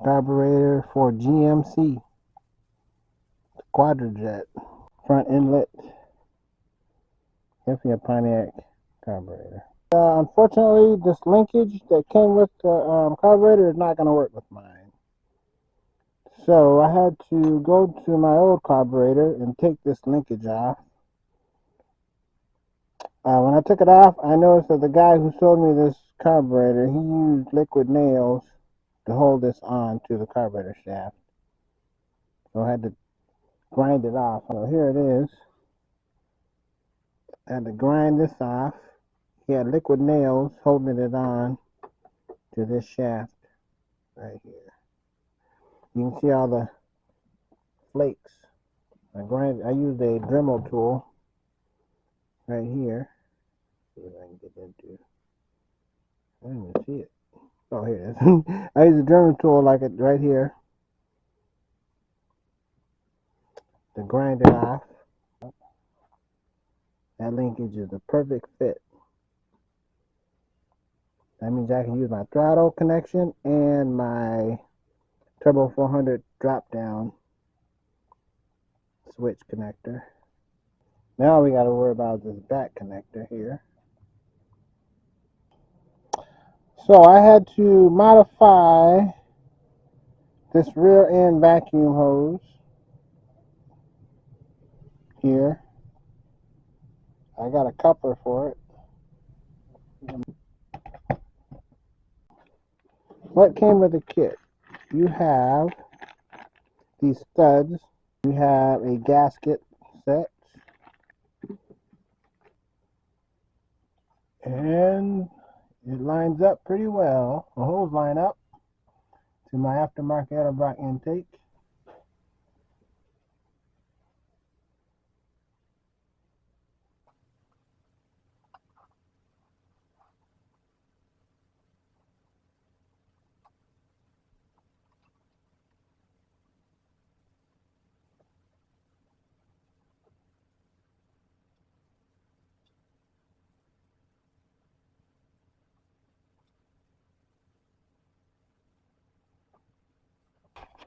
Carburetor for GMC Quadrajet. Front inlet. Definitely a Pontiac carburetor. Unfortunately, this linkage that came with the carburetor is not going to work with mine. So I had to go to my old carburetor and take this linkage off. When I took it off, I noticed that the guy who sold me this carburetor, he used liquid nails to hold this on to the carburetor shaft. So I had to grind it off. So here it is. I had to grind this off. He had liquid nails holding it on to this shaft right here. You can see all the flakes. I used a Dremel tool right here. See if I can get into. I didn't even see it. Oh, here it is. I used a Dremel tool like it right here to grind it off. That linkage is a perfect fit. That means I can use my throttle connection and my Turbo 400 drop down switch connector. Now we got to worry about this back connector here. So I had to modify this rear end vacuum hose here. I got a coupler for it. What came with the kit? You have these studs. You have a gasket set. And it lines up pretty well. The holes line up to my aftermarket Edelbrock intake.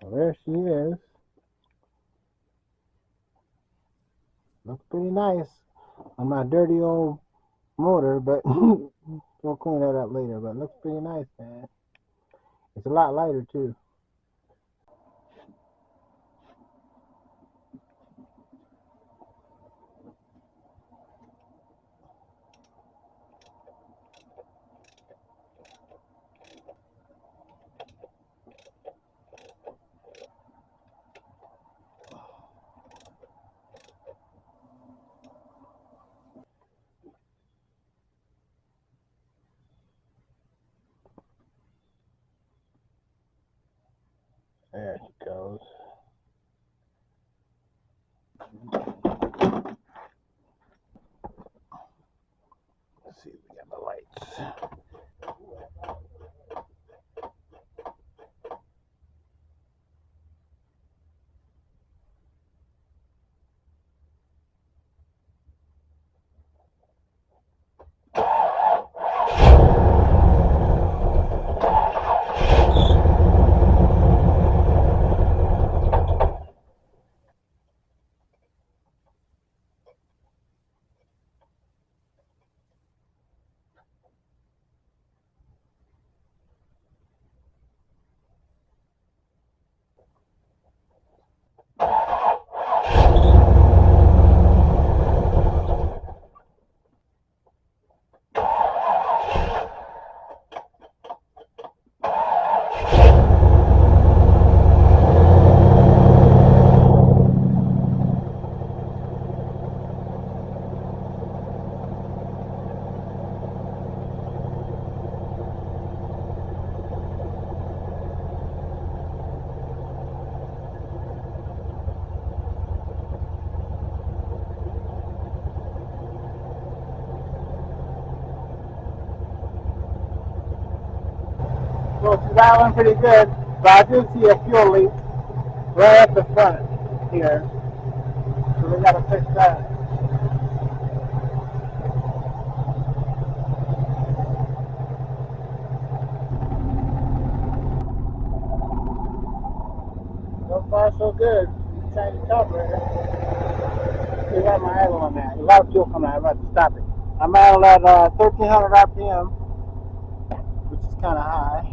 So there she is. Looks pretty nice on my dirty old motor, but we'll clean that up later. But it looks pretty nice, man. It's a lot lighter too. There she goes. Let's see, we got the lights. So she's idling pretty good, but I do see a fuel leak right at the front here. So we gotta fix that. far so good. Trying to top right here. See where my idle on that. A lot of fuel coming out. I'm about to stop it. I'm idle at 1300 RPM, which is kind of high.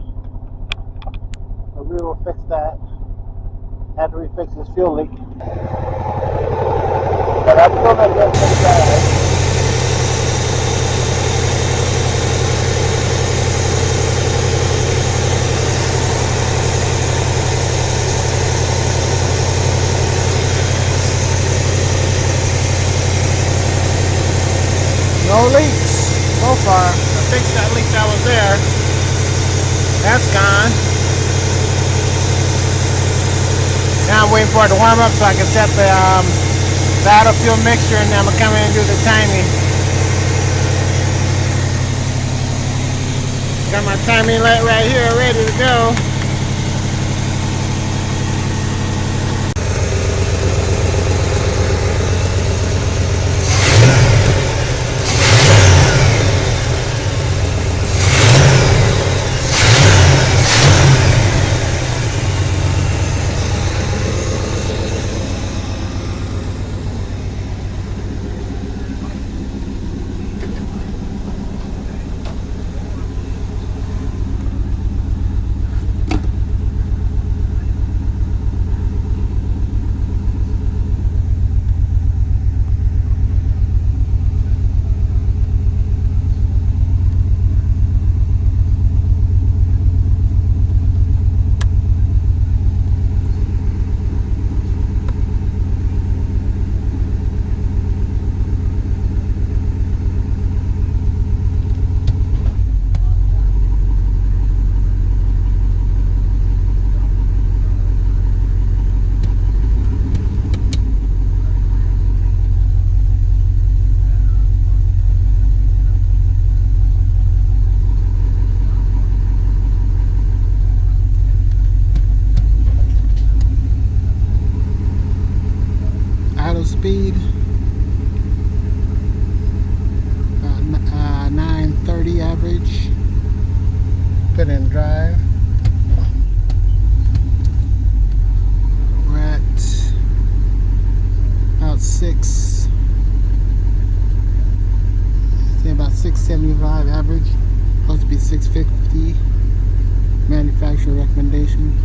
But we will fix that after we fix this fuel leak. But our fuel leak is pretty bad. No leaks so far. I fixed that leak that was there. That's gone. Now I'm waiting for it to warm up so I can set the idle fuel mixture, and then I'm going to come in and do the timing. Got my timing light right here ready to go. Speed 930 average. Put in drive. We're at about 675 average. Supposed to be 650. Manufacturer recommendation.